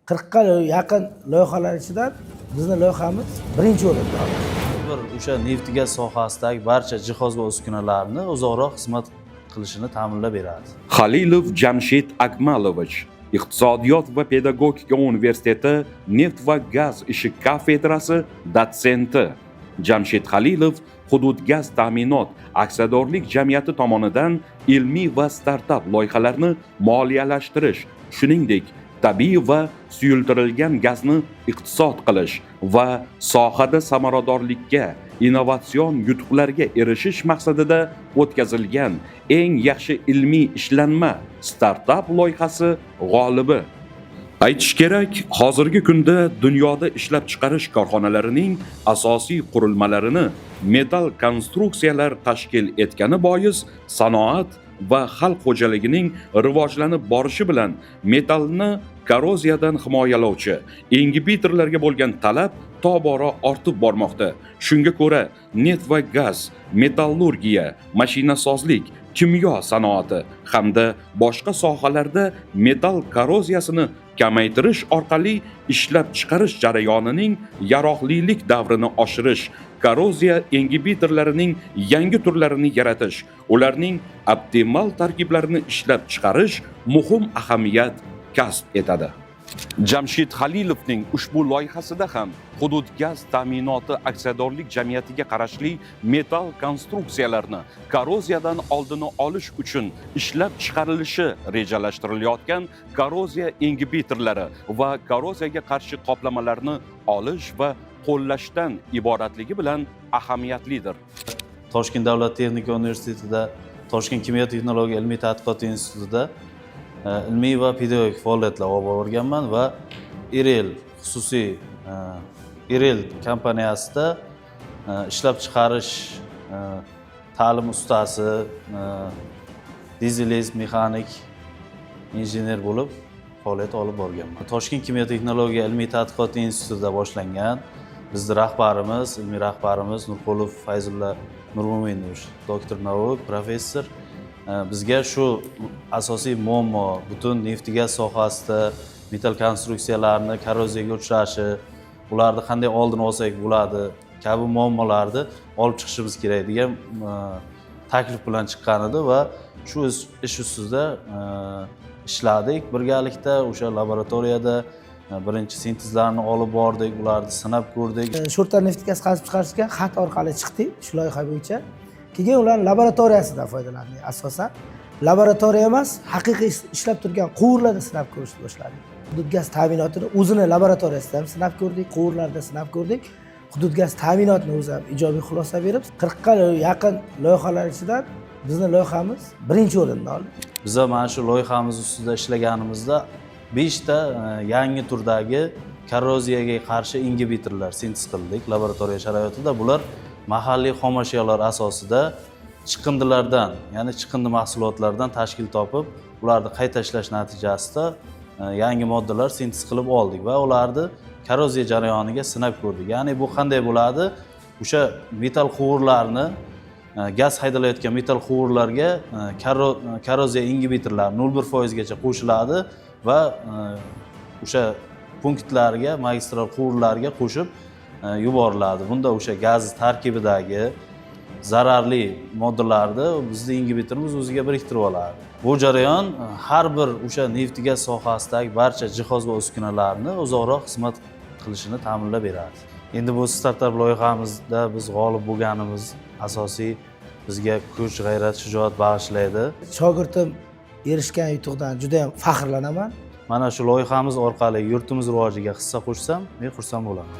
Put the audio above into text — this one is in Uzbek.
40 ga yaqin loyihalar ichidan bizning loyihamiz birinchi o'rinda. Bir o'sha neft gaz sohasidagi barcha jihoz va uskunalarni uzoqroq xizmat qilishini ta'minlab beradi. Halilov Jamshid Akmalovich, Iqtisodiyot va pedagogika universiteti neft va gaz ishi kafedrasi dotsenti. Jamshid Halilov Hudud gaz ta'minot aksiyadorlik jamiyati tomonidan ilmiy va startap loyihalarni moliyalashtirish, shuningdek tabiiy va suyultirilgan gazni iqtisod qilish va sohada samaradorlikka, innovatsion yutuqlarga erishish maqsadida o'tkazilgan eng yaxshi ilmiy ishlanma startap loyihasi g'olibi. Aytish kerak, hozirgi kunda dunyoda ishlab chiqarish korxonalarining asosiy qurilmalarini metal konstruksiyalar tashkil etgani bois sanoat va xalq xo'jaligining rivojlanib borishi bilan metallni korroziyadan himoyalovchi ingibitorlarga bo'lgan talab tobora ortib bormoqda. Shunga ko'ra, neft va gaz, metallurgiya, mashinasozlik, kimyo sanoati hamda boshqa sohalarda metall korroziyasini kamaytirish orqali ishlab chiqarish jarayonining yaroqlilik davrini oshirish, korroziya ingibitorlarining yangi turlarini yaratish, ularning optimal tarkiblarini ishlab chiqarish muhim ahamiyat kasb etadi. Jamshid Halilovning ushbu loyihasida ham hudud gaz ta'minoti aksiyadorlik jamiyatiga qarashli metall konstruksiyalarni korroziyadan oldini olish uchun ishlab chiqarilishi rejalashtirilayotgan korroziya ingibitorlari va korroziyaga qarshi qoplamalarni olish va qo'llashdan iboratligi bilan ahamiyatlidir. Toshkent davlat texnika universitetida, Toshkent kimyo texnologiya ilmiy tadqiqot institutida ilmiy va pedagogik faoliyatlar olib borganman va Irel xususiy Irel kompaniyasida ishlab chiqarish ta'lim ustasi, dizelist mexanik injener bo'lib faoliyat olib borganman. Toshkent kimyo texnologiya ilmiy tadqiqot institutida boshlangan. Bizning rahbarimiz, ilmiy rahbarimiz Nurqulov Fayzulla Nurmo'minovich, doktor nauk, professor bizga shu asosiy muammo, butun neft gaz sohasida metall konstruksiyalarni korroziyaga uchrashi, ularni qanday oldini olsak bo'ladi kabi muammolarni olib chiqishimiz kerak degan taklif bilan chiqqan edi va shu ish ustida ishladik. Birgalikda o'sha laboratoriyada birinchi sintezlarni olib bordik, ularni sinab ko'rdik. Sho'rtar neft gaz qazib chiqarishga xat orqali chiqdik shu loyiha bo'yicha. Keyin ular laboratoriyasidan foydalandik. Asosan laboratoriya emas, haqiqiy ishlab turgan quvurlarda sinab ko'rishni boshladik. Hudud gaz ta'minotini o'zini laboratoriyasida ham sinab ko'rdik, quvurlarda sinab ko'rdik. Hudud gaz ta'minotini o'zi ham ijobiy xulosa berib, 40 ga yaqin loyihalar ichidan bizning loyihamiz birinchi o'rinda oldi. Biz mana shu loyihamiz ustida ishlaganimizda 5 ta yangi turdagi korroziyaga qarshi ingibitorlar sintez qildik laboratoriya sharoitida. Bular mahalliy xomashyolar asosida chiqindilardan, ya'ni chiqindi mahsulotlardan tashkil topib, ularni qayta ishlash natijasida yangi moddalar sintez qilib oldik va ularni korroziya jarayoniga sinab ko'rdik. Ya'ni bu qanday bo'ladi? O'sha metall quvurlarni gaz haydalayotgan metall quvurlarga korroziya ingibitorlar 0,1% gacha qo'shiladi va o'sha punktlarga, magistral quvurlarga qo'shib yuboriladi. Bunda o'sha gaz tarkibidagi zararli moddalarni bizning ingibitorimiz o'ziga biriktirib oladi. Bu jarayon har bir o'sha neft gaz sohasidagi barcha jihoz va uskunalarni uzoqroq xizmat qilishini ta'minlab beradi. Endi bu startap loyihamizda biz g'olib bo'lganimiz asosiy bizga kuch, g'ayrat, shijoat bag'ishlaydi. Shogirdim erishgan yutuqdan juda ham faxrlanaman. Mana shu loyihamiz orqali yurtimiz rivojiga hissa qo'shsam, men xursand bo'laman.